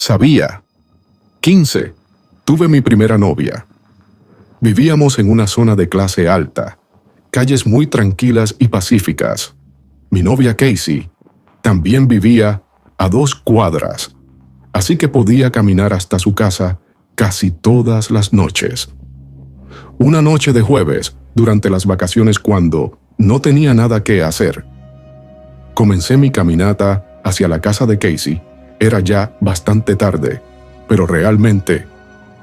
Sabía. 15. Tuve mi primera novia. Vivíamos en una zona de clase alta, calles muy tranquilas y pacíficas. Mi novia Casey también vivía a 2 cuadras, así que podía caminar hasta su casa casi todas las noches. Una noche de jueves, durante las vacaciones cuando no tenía nada que hacer, comencé mi caminata hacia la casa de Casey. Era ya bastante tarde, pero realmente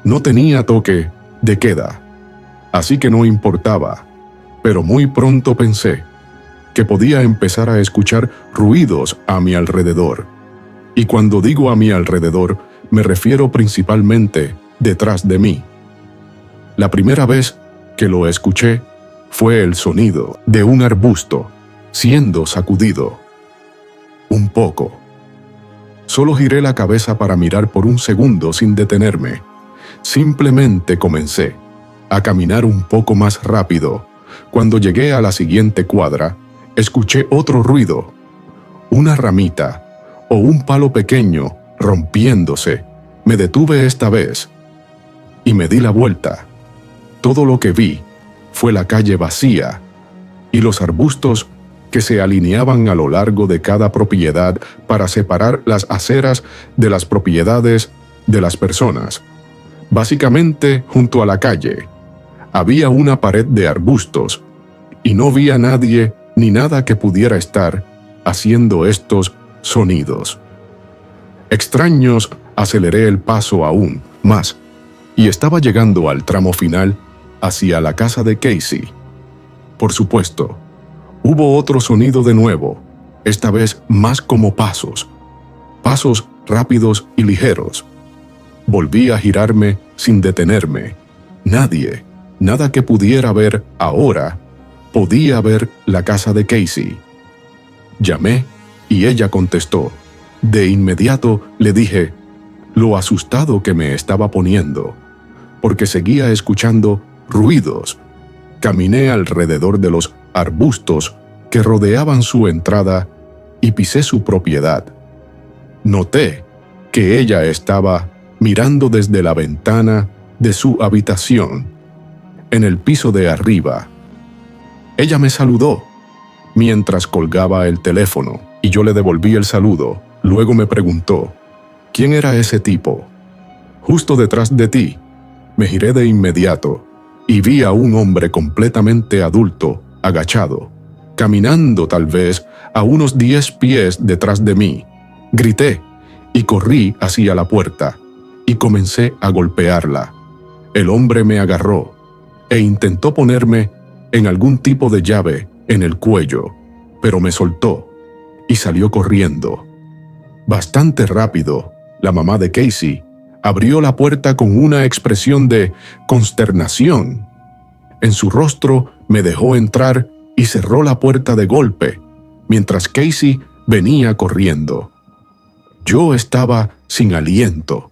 no tenía toque de queda, así que no importaba. Pero muy pronto pensé que podía empezar a escuchar ruidos a mi alrededor. Y cuando digo a mi alrededor, me refiero principalmente detrás de mí. La primera vez que lo escuché fue el sonido de un arbusto siendo sacudido. Un poco. Solo giré la cabeza para mirar por un segundo sin detenerme. Simplemente comencé a caminar un poco más rápido. Cuando llegué a la siguiente cuadra, escuché otro ruido. Una ramita o un palo pequeño rompiéndose. Me detuve esta vez y me di la vuelta. Todo lo que vi fue la calle vacía y los arbustos que se alineaban a lo largo de cada propiedad para separar las aceras de las propiedades de las personas. Básicamente, junto a la calle, había una pared de arbustos y no vi a nadie ni nada que pudiera estar haciendo estos sonidos. Extraños, aceleré el paso aún más y estaba llegando al tramo final hacia la casa de Casey. Por supuesto, hubo otro sonido de nuevo, esta vez más como pasos rápidos y ligeros. Volví a girarme sin detenerme. Nada que pudiera ver ahora, podía ver la casa de Casey. Llamé y ella contestó. De inmediato le dije lo asustado que me estaba poniendo, porque seguía escuchando ruidos. Caminé alrededor de los arbustos que rodeaban su entrada y pisé su propiedad. Noté que ella estaba mirando desde la ventana de su habitación, en el piso de arriba. Ella me saludó mientras colgaba el teléfono y yo le devolví el saludo. Luego me preguntó, ¿quién era ese tipo? Justo detrás de ti. Me giré de inmediato y vi a un hombre completamente adulto, agachado, caminando tal vez a unos 10 pies detrás de mí. Grité y corrí hacia la puerta y comencé a golpearla. El hombre me agarró e intentó ponerme en algún tipo de llave en el cuello, pero me soltó y salió corriendo. Bastante rápido, la mamá de Casey abrió la puerta con una expresión de consternación. En su rostro me dejó entrar y cerró la puerta de golpe, mientras Casey venía corriendo. Yo estaba sin aliento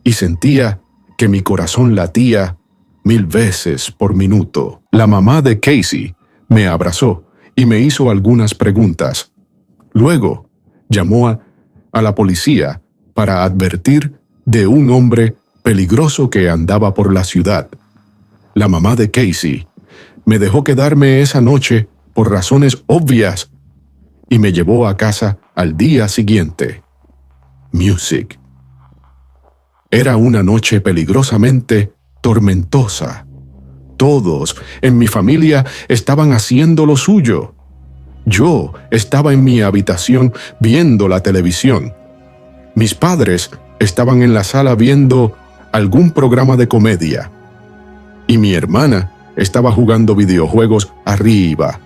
y sentía que mi corazón latía 1000 veces por minuto. La mamá de Casey me abrazó y me hizo algunas preguntas. Luego llamó a la policía para advertir de un hombre peligroso que andaba por la ciudad. La mamá de Casey me dejó quedarme esa noche por razones obvias y me llevó a casa al día siguiente. Music. Era una noche peligrosamente tormentosa. Todos en mi familia estaban haciendo lo suyo. Yo estaba en mi habitación viendo la televisión. Mis padres estaban en la sala viendo algún programa de comedia. Y mi hermana estaba jugando videojuegos arriba.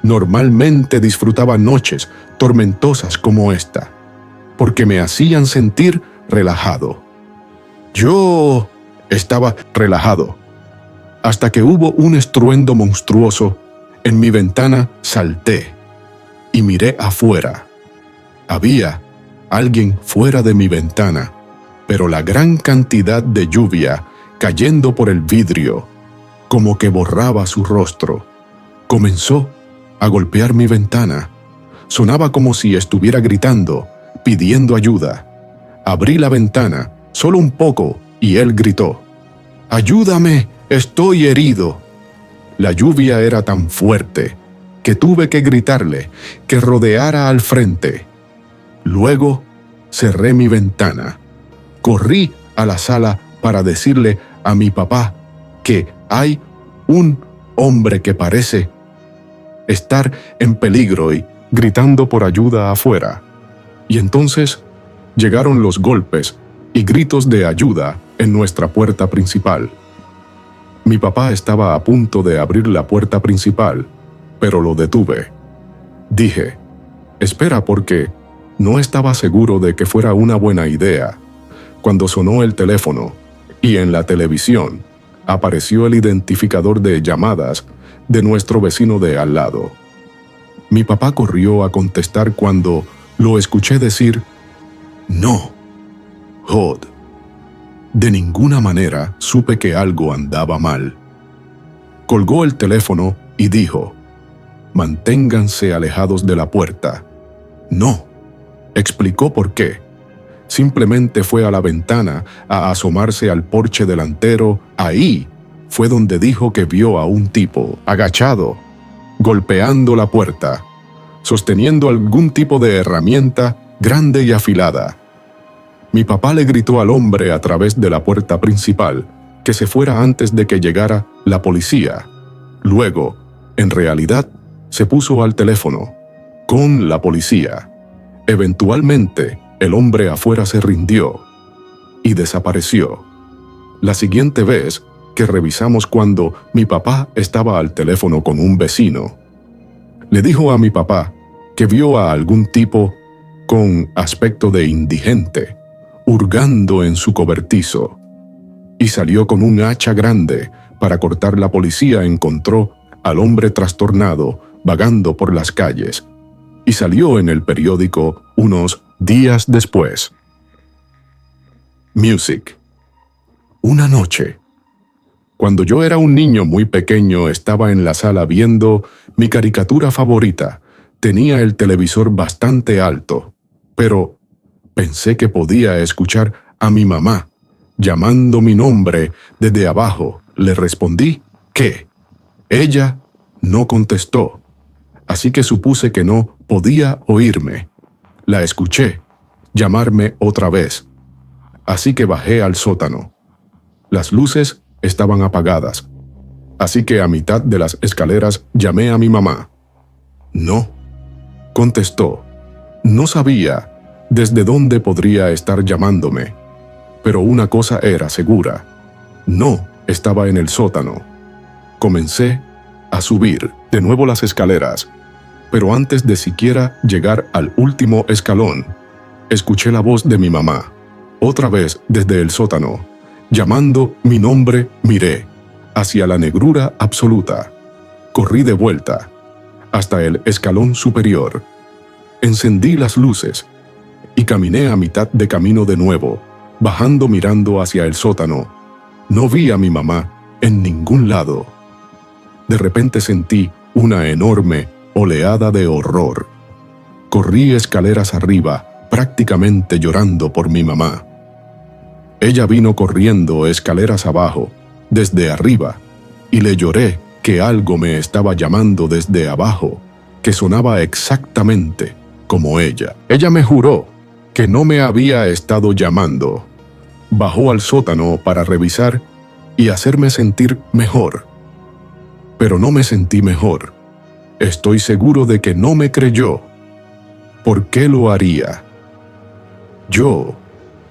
Normalmente disfrutaba noches tormentosas como esta, porque me hacían sentir relajado. Yo estaba relajado, hasta que hubo un estruendo monstruoso. En mi ventana salté y miré afuera. Había alguien fuera de mi ventana, pero la gran cantidad de lluvia cayendo por el vidrio, como que borraba su rostro, comenzó a golpear mi ventana. Sonaba como si estuviera gritando, pidiendo ayuda. Abrí la ventana, solo un poco, y él gritó: «¡Ayúdame! ¡Estoy herido!». La lluvia era tan fuerte que tuve que gritarle que rodeara al frente. Luego cerré mi ventana. Corrí a la sala para decirle a mi papá que hay un hombre que parece estar en peligro y gritando por ayuda afuera. Y entonces llegaron los golpes y gritos de ayuda en nuestra puerta principal. Mi papá estaba a punto de abrir la puerta principal, pero lo detuve. Dije: «Espera», porque no estaba seguro de que fuera una buena idea, cuando sonó el teléfono y en la televisión apareció el identificador de llamadas de nuestro vecino de al lado. Mi papá corrió a contestar cuando lo escuché decir: «No, Hod». De ninguna manera supe que algo andaba mal. Colgó el teléfono y dijo: «Manténganse alejados de la puerta». No. Explicó por qué. Simplemente fue a la ventana a asomarse al porche delantero. Ahí fue donde dijo que vio a un tipo agachado, golpeando la puerta, sosteniendo algún tipo de herramienta grande y afilada. Mi papá le gritó al hombre a través de la puerta principal que se fuera antes de que llegara la policía. Luego, en realidad, se puso al teléfono con la policía. Eventualmente, el hombre afuera se rindió y desapareció. La siguiente vez que revisamos, cuando mi papá estaba al teléfono con un vecino, le dijo a mi papá que vio a algún tipo con aspecto de indigente hurgando en su cobertizo, y salió con un hacha grande para cortar. La policía encontró al hombre trastornado vagando por las calles, y salió en el periódico unos días después. Music. Una noche, cuando yo era un niño muy pequeño, estaba en la sala viendo mi caricatura favorita. Tenía el televisor bastante alto, pero pensé que podía escuchar a mi mamá llamando mi nombre desde abajo. Le respondí que ella no contestó, así que supuse que no podía oírme. La escuché llamarme otra vez, así que bajé al sótano. Las luces estaban apagadas, así que a mitad de las escaleras llamé a mi mamá. No contestó. No sabía desde dónde podría estar llamándome, pero una cosa era segura: no estaba en el sótano. Comencé a subir de nuevo las escaleras, pero antes de siquiera llegar al último escalón, escuché la voz de mi mamá, otra vez desde el sótano, llamando mi nombre. Miré hacia la negrura absoluta. Corrí de vuelta hasta el escalón superior. Encendí las luces y caminé a mitad de camino de nuevo, bajando mirando hacia el sótano. No vi a mi mamá en ningún lado. De repente sentí una enorme oleada de horror. Corrí escaleras arriba, prácticamente llorando por mi mamá. Ella vino corriendo escaleras abajo, desde arriba, y le lloré que algo me estaba llamando desde abajo, que sonaba exactamente como ella. Ella me juró que no me había estado llamando. Bajó al sótano para revisar y hacerme sentir mejor. Pero no me sentí mejor. Estoy seguro de que no me creyó. ¿Por qué lo haría? Yo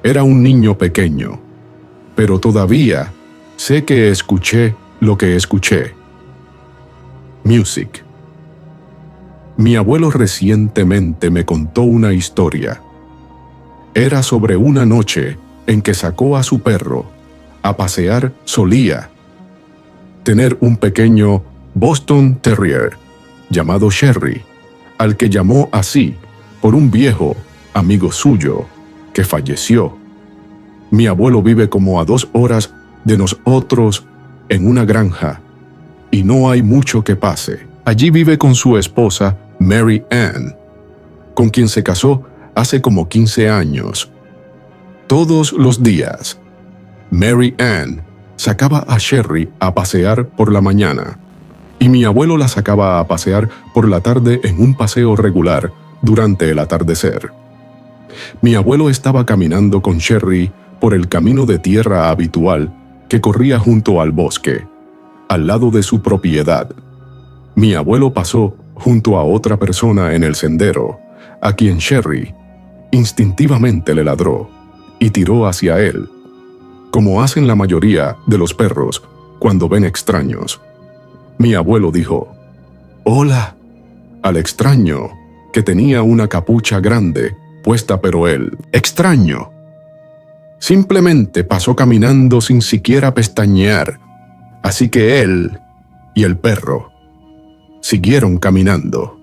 era un niño pequeño, pero todavía sé que escuché lo que escuché. Music. Mi abuelo recientemente me contó una historia. Era sobre una noche en que sacó a su perro a pasear. Solía tener un pequeño Boston Terrier llamado Sherry, al que llamó así por un viejo amigo suyo que falleció. Mi abuelo vive como a 2 horas de nosotros en una granja, y no hay mucho que pase. Allí vive con su esposa Mary Ann, con quien se casó hace como 15 años. Todos los días, Mary Ann sacaba a Sherry a pasear por la mañana y mi abuelo la sacaba a pasear por la tarde en un paseo regular durante el atardecer. Mi abuelo estaba caminando con Sherry por el camino de tierra habitual que corría junto al bosque, al lado de su propiedad. Mi abuelo pasó junto a otra persona en el sendero, a quien Sherry instintivamente le ladró y tiró hacia él, como hacen la mayoría de los perros cuando ven extraños. Mi abuelo dijo, «Hola», al extraño, que tenía una capucha grande puesta, pero el extraño simplemente pasó caminando sin siquiera pestañear, así que él y el perro siguieron caminando.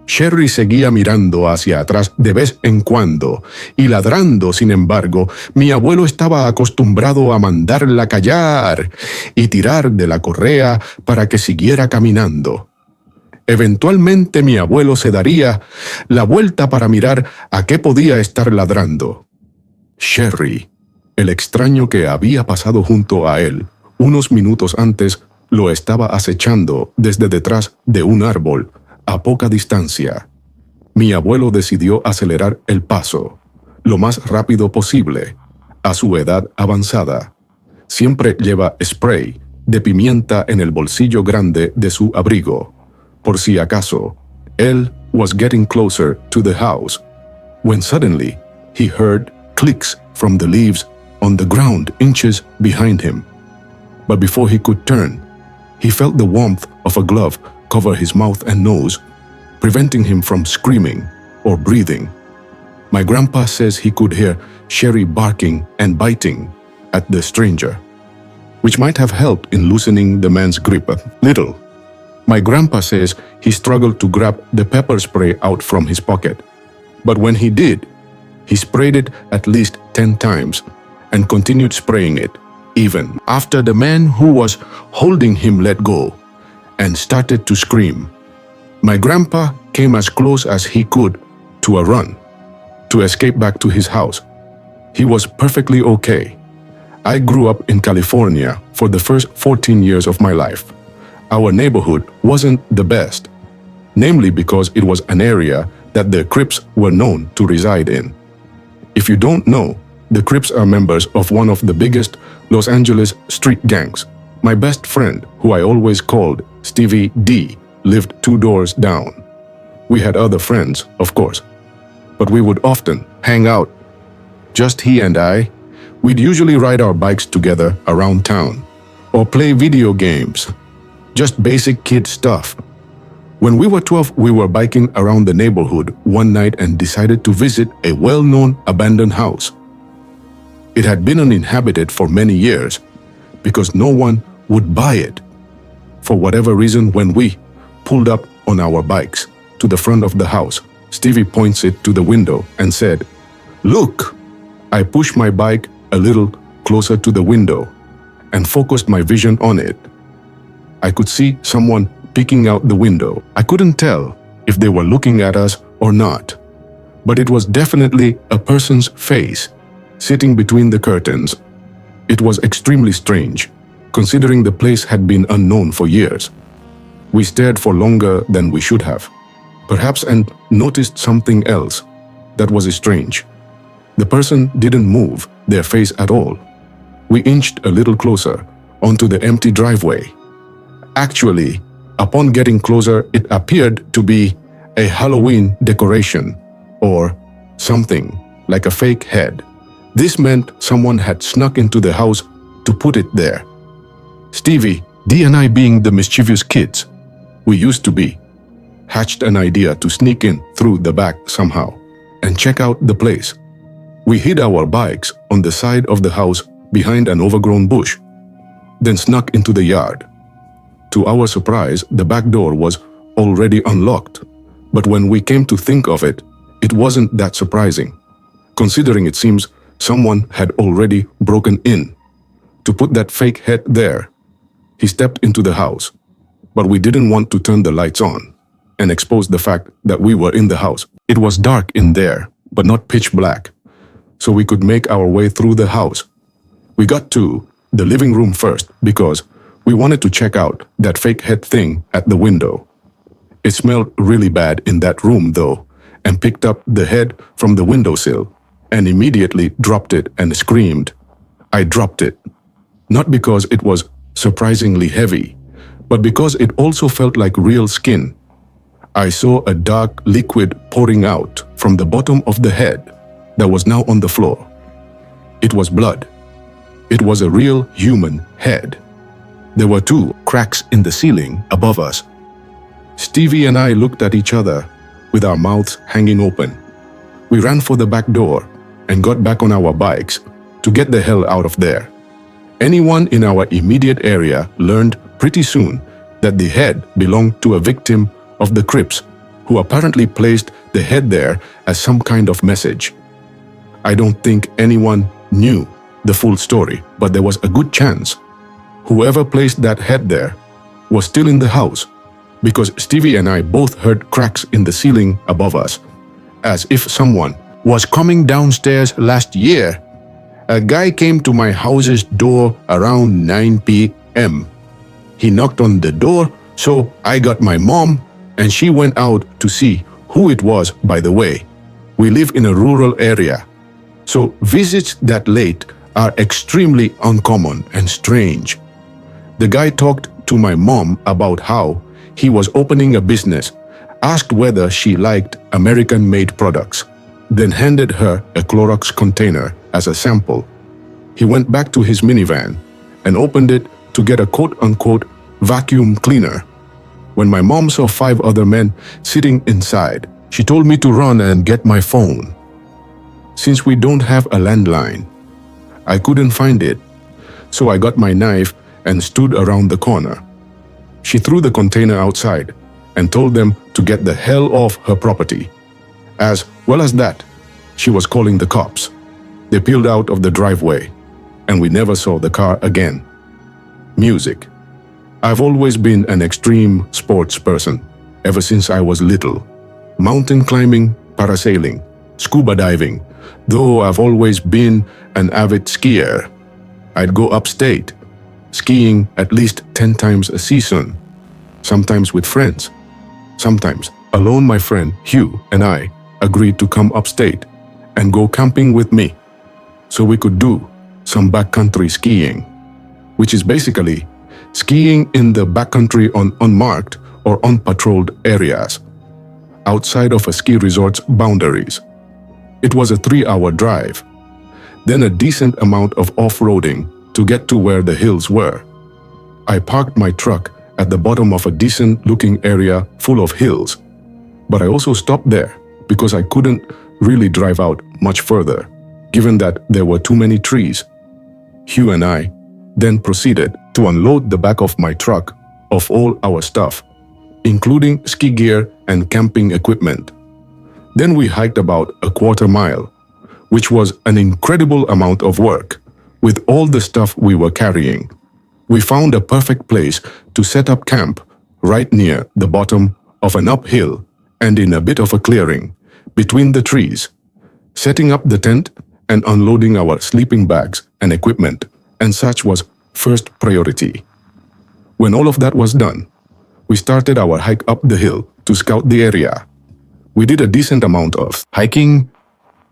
Sherry seguía mirando hacia atrás de vez en cuando y ladrando. Sin embargo, mi abuelo estaba acostumbrado a mandarla callar y tirar de la correa para que siguiera caminando. Eventualmente mi abuelo se daría la vuelta para mirar a qué podía estar ladrando. Sherry, el extraño que había pasado junto a él unos minutos antes, lo estaba acechando desde detrás de un árbol a poca distancia. Mi abuelo decidió acelerar el paso lo más rápido posible. A su edad avanzada, siempre lleva spray de pimienta en el bolsillo grande de su abrigo, por si acaso. Él was getting closer to the house when suddenly he heard clicks from the leaves on the ground inches behind him. But before he could turn, he felt the warmth of a glove cover his mouth and nose, preventing him from screaming or breathing. My grandpa says he could hear Sherry barking and biting at the stranger, which might have helped in loosening the man's grip a little. My grandpa says he struggled to grab the pepper spray out from his pocket, but when he did, he sprayed it at least 10 times and continued spraying it, even after the man who was holding him let go and started to scream. My grandpa came as close as he could to a run to escape back to his house. He was perfectly okay. I grew up in California for the first 14 years of my life. Our neighborhood wasn't the best, namely because it was an area that the Crips were known to reside in. If you don't know, the Crips are members of one of the biggest Los Angeles street gangs. My best friend, who I always called Stevie D, lived 2 doors down. We had other friends, of course, but we would often hang out. Just he and I. We'd usually ride our bikes together around town or play video games. Just basic kid stuff. When we were 12, we were biking around the neighborhood one night and decided to visit a well-known abandoned house. It had been uninhabited for many years because no one would buy it. For whatever reason, when we pulled up on our bikes to the front of the house, Stevie points it to the window and said, "Look!" I pushed my bike a little closer to the window and focused my vision on it. I could see someone peeking out the window. I couldn't tell if they were looking at us or not, but it was definitely a person's face sitting between the curtains. It was extremely strange, considering the place had been unknown for years. We stared for longer than we should have, perhaps, and noticed something else that was strange. The person didn't move their face at all. We inched a little closer onto the empty driveway. Actually, upon getting closer, it appeared to be a Halloween decoration or something like a fake head. This meant someone had snuck into the house to put it there. Stevie, D and I, being the mischievous kids we used to be, hatched an idea to sneak in through the back somehow and check out the place. We hid our bikes on the side of the house behind an overgrown bush, then snuck into the yard. To our surprise, the back door was already unlocked, but when we came to think of it, it wasn't that surprising, considering it seems someone had already broken in to put that fake head there. He stepped into the house, but we didn't want to turn the lights on and expose the fact that we were in the house. It was dark in there, but not pitch black, so we could make our way through the house. We got to the living room first because we wanted to check out that fake head thing at the window. It smelled really bad in that room though, and picked up the head from the windowsill and immediately dropped it and screamed. I dropped it, not because it was surprisingly heavy, but because it also felt like real skin. I saw a dark liquid pouring out from the bottom of the head that was now on the floor. It was blood. It was a real human head. There were 2 cracks in the ceiling above us. Stevie and I looked at each other with our mouths hanging open. We ran for the back door and got back on our bikes to get the hell out of there. Anyone in our immediate area learned pretty soon that the head belonged to a victim of the Crips, who apparently placed the head there as some kind of message. I don't think anyone knew the full story, but there was a good chance whoever placed that head there was still in the house, because Stevie and I both heard cracks in the ceiling above us, as if someone was coming downstairs last year. A guy came to my house's door around 9 p.m. He knocked on the door, so I got my mom, and she went out to see who it was. By the way, we live in a rural area, so visits that late are extremely uncommon and strange. The guy talked to my mom about how he was opening a business, asked whether she liked American-made products, then handed her a Clorox container as a sample. He went back to his minivan and opened it to get a quote-unquote vacuum cleaner. When my mom saw 5 other men sitting inside, she told me to run and get my phone. Since we don't have a landline, I couldn't find it, so I got my knife and stood around the corner. She threw the container outside and told them to get the hell off her property. As well as that, she was calling the cops. They peeled out of the driveway, and we never saw the car again. Music. I've always been an extreme sports person, ever since I was little. Mountain climbing, parasailing, scuba diving, though I've always been an avid skier. I'd go upstate, skiing at least 10 times a season, sometimes with friends, sometimes alone. My friend Hugh and I agreed to come upstate and go camping with me, so we could do some backcountry skiing, which is basically skiing in the backcountry on unmarked or unpatrolled areas, outside of a ski resort's boundaries. It was a 3-hour drive, then a decent amount of off-roading to get to where the hills were. I parked my truck at the bottom of a decent-looking area full of hills, but I also stopped there because I couldn't really drive out much further, given that there were too many trees. Hugh and I then proceeded to unload the back of my truck of all our stuff, including ski gear and camping equipment. Then we hiked about a quarter mile, which was an incredible amount of work with all the stuff we were carrying. We found a perfect place to set up camp right near the bottom of an uphill and in a bit of a clearing between the trees. Setting up the tent and unloading our sleeping bags and equipment and such was first priority. When all of that was done, we started our hike up the hill to scout the area. We did a decent amount of hiking,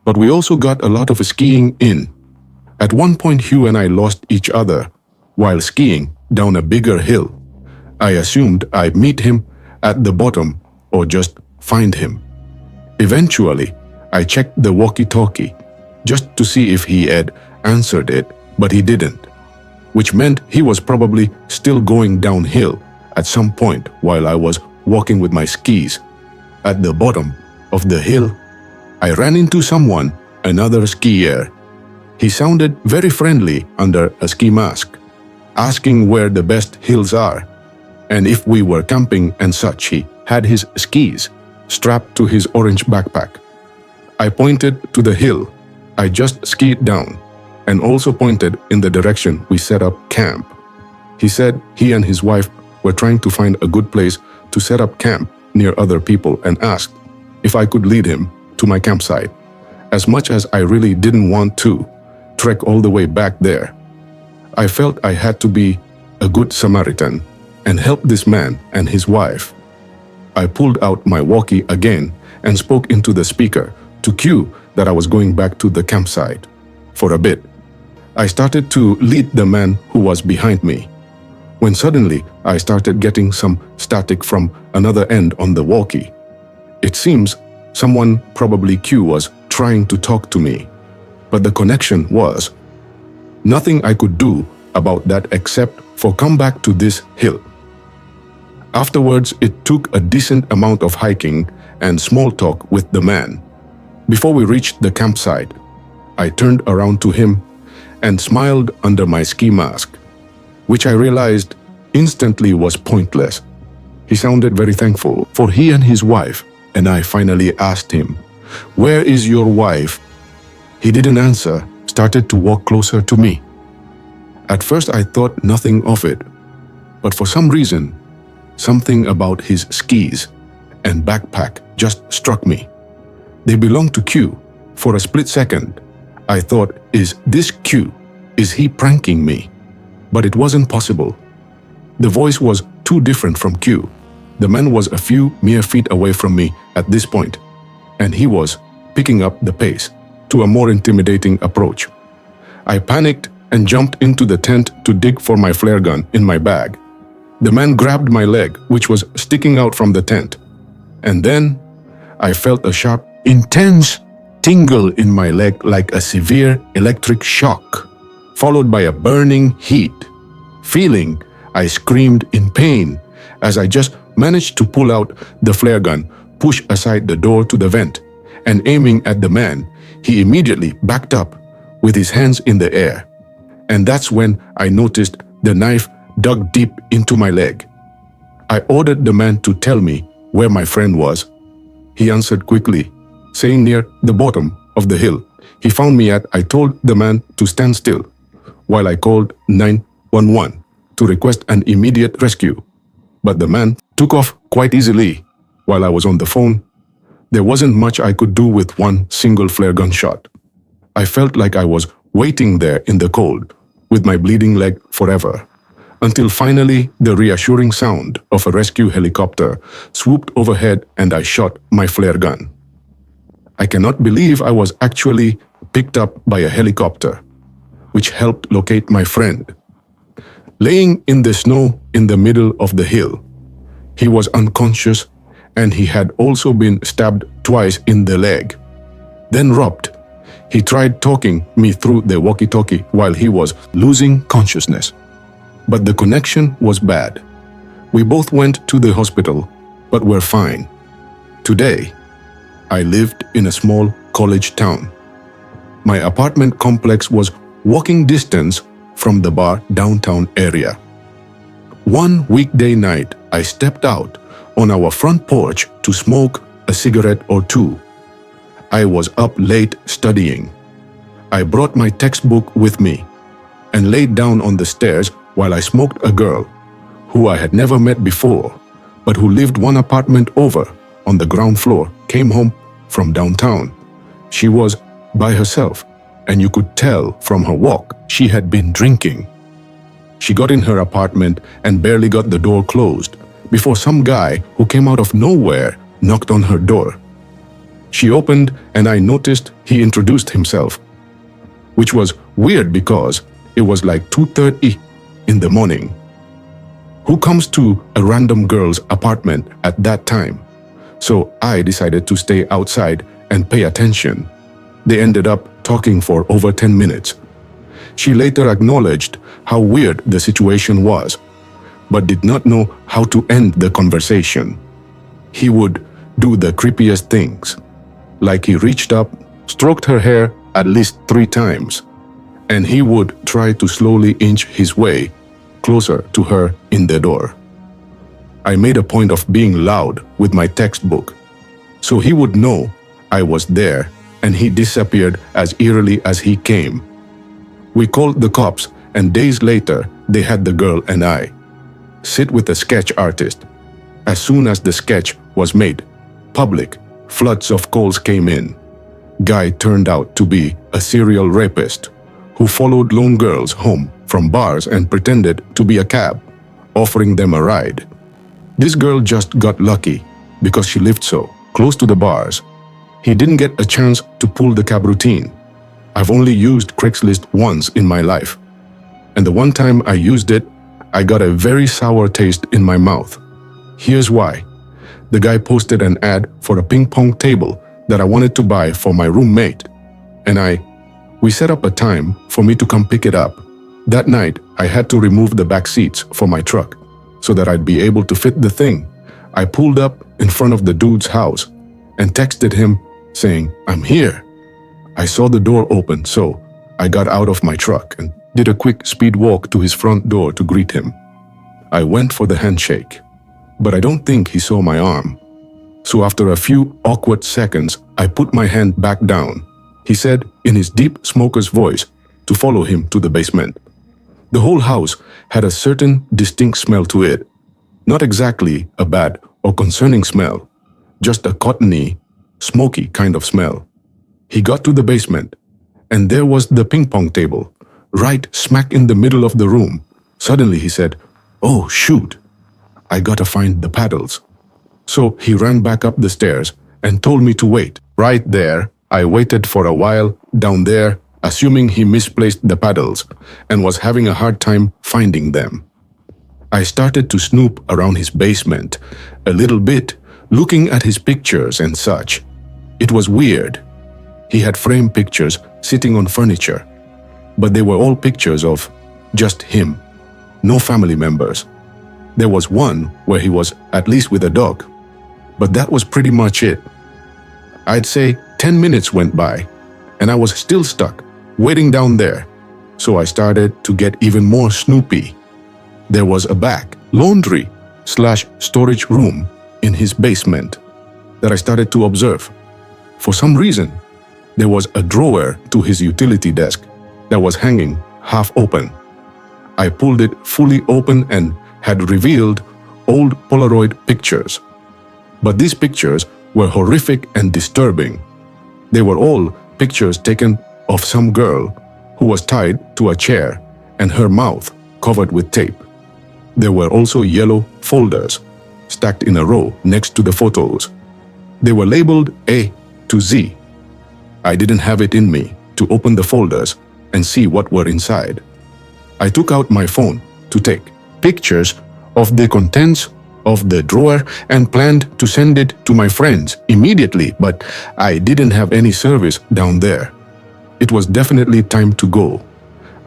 but we also got a lot of skiing in. At one point, Hugh and I lost each other while skiing down a bigger hill. I assumed I'd meet him at the bottom or just find him. Eventually, I checked the walkie-talkie just to see if he had answered it, but he didn't, which meant he was probably still going downhill at some point while I was walking with my skis. At the bottom of the hill, I ran into someone, another skier. He sounded very friendly under a ski mask, asking where the best hills are, and if we were camping and such. He had his skis strapped to his orange backpack. I pointed to the hill I just skied down, and also pointed in the direction we set up camp. He said he and his wife were trying to find a good place to set up camp near other people and asked if I could lead him to my campsite, as much as I really didn't want to trek all the way back there. I felt I had to be a good Samaritan and help this man and his wife. I pulled out my walkie again and spoke into the speaker to cue that I was going back to the campsite. For a bit, I started to lead the man who was behind me, when suddenly I started getting some static from another end on the walkie. It seems someone, probably Q, was trying to talk to me, but the connection was. Nothing I could do about that except for come back to this hill. Afterwards, it took a decent amount of hiking and small talk with the man. Before we reached the campsite, I turned around to him and smiled under my ski mask, which I realized instantly was pointless. He sounded very thankful for he and his wife, and I finally asked him, "Where is your wife?" He didn't answer, started to walk closer to me. At first I thought nothing of it, but for some reason, something about his skis and backpack just struck me. They belonged to Q. For a split second, I thought, is this Q? Is he pranking me? But it wasn't possible. The voice was too different from Q. The man was a few mere feet away from me at this point, and he was picking up the pace to a more intimidating approach. I panicked and jumped into the tent to dig for my flare gun in my bag. The man grabbed my leg, which was sticking out from the tent. And then I felt a sharp, intense tingle in my leg like a severe electric shock, followed by a burning heat. Feeling, I screamed in pain as I just managed to pull out the flare gun, push aside the door to the vent, and aiming at the man, he immediately backed up with his hands in the air. And that's when I noticed the knife dug deep into my leg. I ordered the man to tell me where my friend was. He answered quickly, saying near the bottom of the hill he found me at. I told the man to stand still while I called 911 to request an immediate rescue. But the man took off quite easily while I was on the phone. There wasn't much I could do with one single flare gun shot. I felt like I was waiting there in the cold with my bleeding leg forever, until finally the reassuring sound of a rescue helicopter swooped overhead and I shot my flare gun. I cannot believe I was actually picked up by a helicopter, which helped locate my friend. Laying in the snow in the middle of the hill, he was unconscious and he had also been stabbed twice in the leg. Then robbed. He tried talking me through the walkie-talkie while he was losing consciousness. But the connection was bad. We both went to the hospital, but were fine. Today, I lived in a small college town. My apartment complex was walking distance from the bar downtown area. One weekday night, I stepped out on our front porch to smoke a cigarette or two. I was up late studying. I brought my textbook with me and laid down on the stairs while I smoked. A girl who I had never met before, but who lived one apartment over on the ground floor, came home from downtown. She was by herself, and you could tell from her walk she had been drinking. She got in her apartment and barely got the door closed before some guy who came out of nowhere knocked on her door. She opened and I noticed he introduced himself, which was weird because it was like 2:30 in the morning. Who comes to a random girl's apartment at that time? So I decided to stay outside and pay attention. They ended up talking for over 10 minutes. She later acknowledged how weird the situation was, but did not know how to end the conversation. He would do the creepiest things, like he reached up, stroked her hair at least 3 times, and he would try to slowly inch his way closer to her in the door. I made a point of being loud with my textbook, so he would know I was there, and he disappeared as eerily as he came. We called the cops, and days later, they had the girl and I sit with a sketch artist. As soon as the sketch was made public, floods of calls came in. guy turned out to be a serial rapist who followed lone girls home from bars and pretended to be a cab, offering them a ride. This girl just got lucky because she lived so close to the bars. He didn't get a chance to pull the cab routine. I've only used Craigslist once in my life, and the one time I used it, I got a very sour taste in my mouth. Here's why. The guy posted an ad for a ping pong table that I wanted to buy for my roommate, and we set up a time for me to come pick it up. That night, I had to remove the back seats for my truck so that I'd be able to fit the thing. I pulled up in front of the dude's house and texted him saying, "I'm here." I saw the door open, so I got out of my truck and did a quick speed walk to his front door to greet him. I went for the handshake, but I don't think he saw my arm. So after a few awkward seconds, I put my hand back down. He said in his deep smoker's voice to follow him to the basement. The whole house had a certain distinct smell to it. Not exactly a bad or concerning smell, just a cottony, smoky kind of smell. He got to the basement, and there was the ping pong table, right smack in the middle of the room. Suddenly he said, "Oh, shoot, I gotta find the paddles." So he ran back up the stairs and told me to wait. Right there, I waited for a while down there, assuming he misplaced the paddles and was having a hard time finding them. I started to snoop around his basement a little bit, looking at his pictures and such. It was weird. He had framed pictures sitting on furniture, but they were all pictures of just him, no family members. There was one where he was at least with a dog, but that was pretty much it. I'd say 10 minutes went by, and I was still stuck, waiting down there, so I started to get even more snoopy. There was a back laundry/storage room in his basement that I started to observe. For some reason, there was a drawer to his utility desk that was hanging half open. I pulled it fully open and had revealed old Polaroid pictures. But these pictures were horrific and disturbing. They were all pictures taken of some girl who was tied to a chair and her mouth covered with tape. There were also yellow folders stacked in a row next to the photos. They were labeled A to Z. I didn't have it in me to open the folders and see what were inside. I took out my phone to take pictures of the contents of the drawer and planned to send it to my friends immediately, but I didn't have any service down there. It was definitely time to go.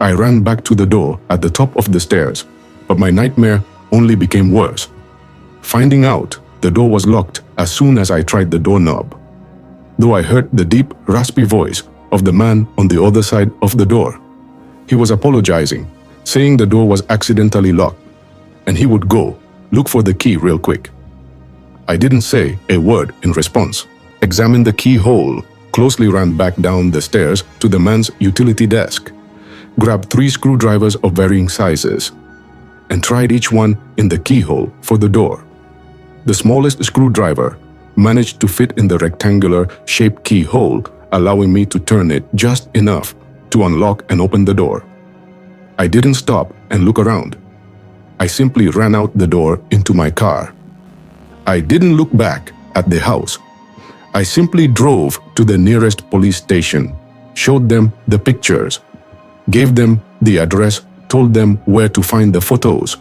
I ran back to the door at the top of the stairs, but my nightmare only became worse. Finding out the door was locked as soon as I tried the doorknob. Though I heard the deep, raspy voice of the man on the other side of the door. He was apologizing, saying the door was accidentally locked, and he would go look for the key real quick. I didn't say a word in response. Examined the keyhole, closely ran back down the stairs to the man's utility desk, grabbed 3 screwdrivers of varying sizes, and tried each one in the keyhole for the door. The smallest screwdriver managed to fit in the rectangular shaped keyhole, allowing me to turn it just enough to unlock and open the door. I didn't stop and look around. I simply ran out the door into my car. I didn't look back at the house. I simply drove to the nearest police station, showed them the pictures, gave them the address, told them where to find the photos,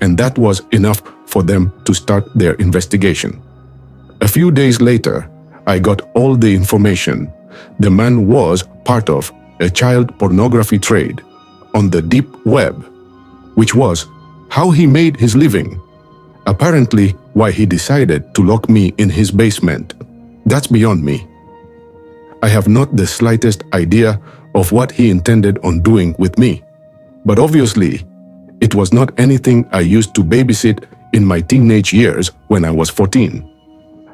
and that was enough for them to start their investigation. A few days later, I got all the information. The man was part of a child pornography trade on the deep web, which was how he made his living. Apparently, why he decided to lock me in his basement. That's beyond me. I have not the slightest idea of what he intended on doing with me. But obviously, it was not anything I used to babysit in my teenage years when I was 14.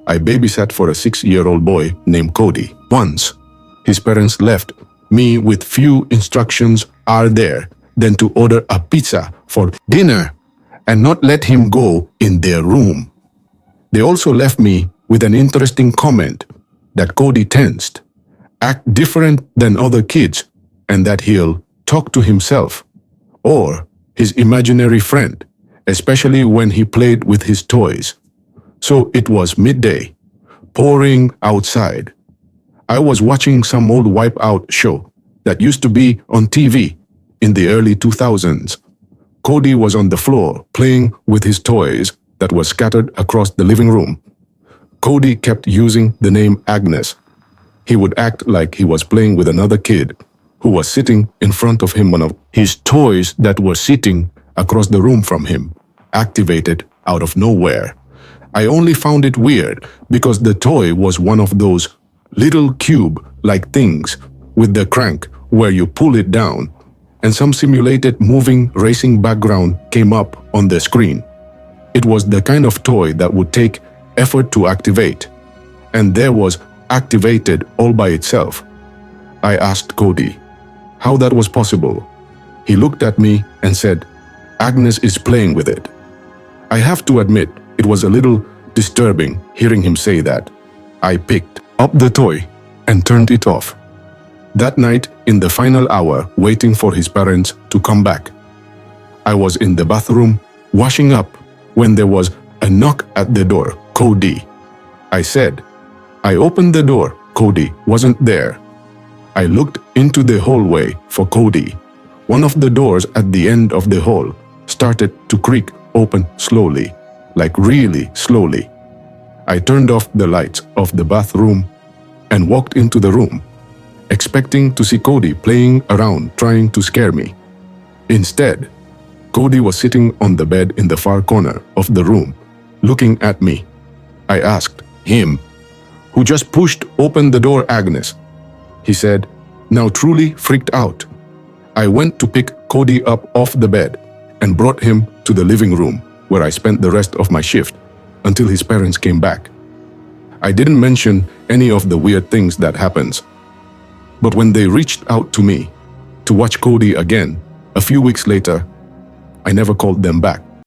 I babysat for a 6-year-old boy named Cody. Once, his parents left me with few instructions are there than to order a pizza for dinner and not let him go in their room. They also left me with an interesting comment that Cody tensed act different than other kids, and that he'll talk to himself or his imaginary friend, especially when he played with his toys. So it was midday, pouring outside. I was watching some old Wipeout show that used to be on TV in the early 2000s. Cody was on the floor playing with his toys that were scattered across the living room. Cody kept using the name Agnes. He would act like he was playing with another kid who was sitting in front of him. One of his toys that were sitting across the room from him activated out of nowhere. I only found it weird because the toy was one of those little cube-like things with the crank where you pull it down, and some simulated moving racing background came up on the screen. It was the kind of toy that would take effort to activate, and there was activated all by itself. I asked Cody how that was possible. He looked at me and said, "Agnes is playing with it." I have to admit, it was a little disturbing hearing him say that. I picked up the toy and turned it off. That night, in the final hour, waiting for his parents to come back, I was in the bathroom washing up when there was a knock at the door. "Cody," I said. I opened the door. Cody wasn't there. I looked into the hallway for Cody. One of the doors at the end of the hall started to creak open slowly, like really slowly. I turned off the lights of the bathroom and walked into the room, expecting to see Cody playing around trying to scare me. Instead, Cody was sitting on the bed in the far corner of the room, looking at me. I asked him, "Who just pushed open the door, Agnes?" He said, now truly freaked out. I went to pick Cody up off the bed and brought him to the living room, where I spent the rest of my shift until his parents came back. I didn't mention any of the weird things that happens. But when they reached out to me to watch Cody again, a few weeks later, I never called them back.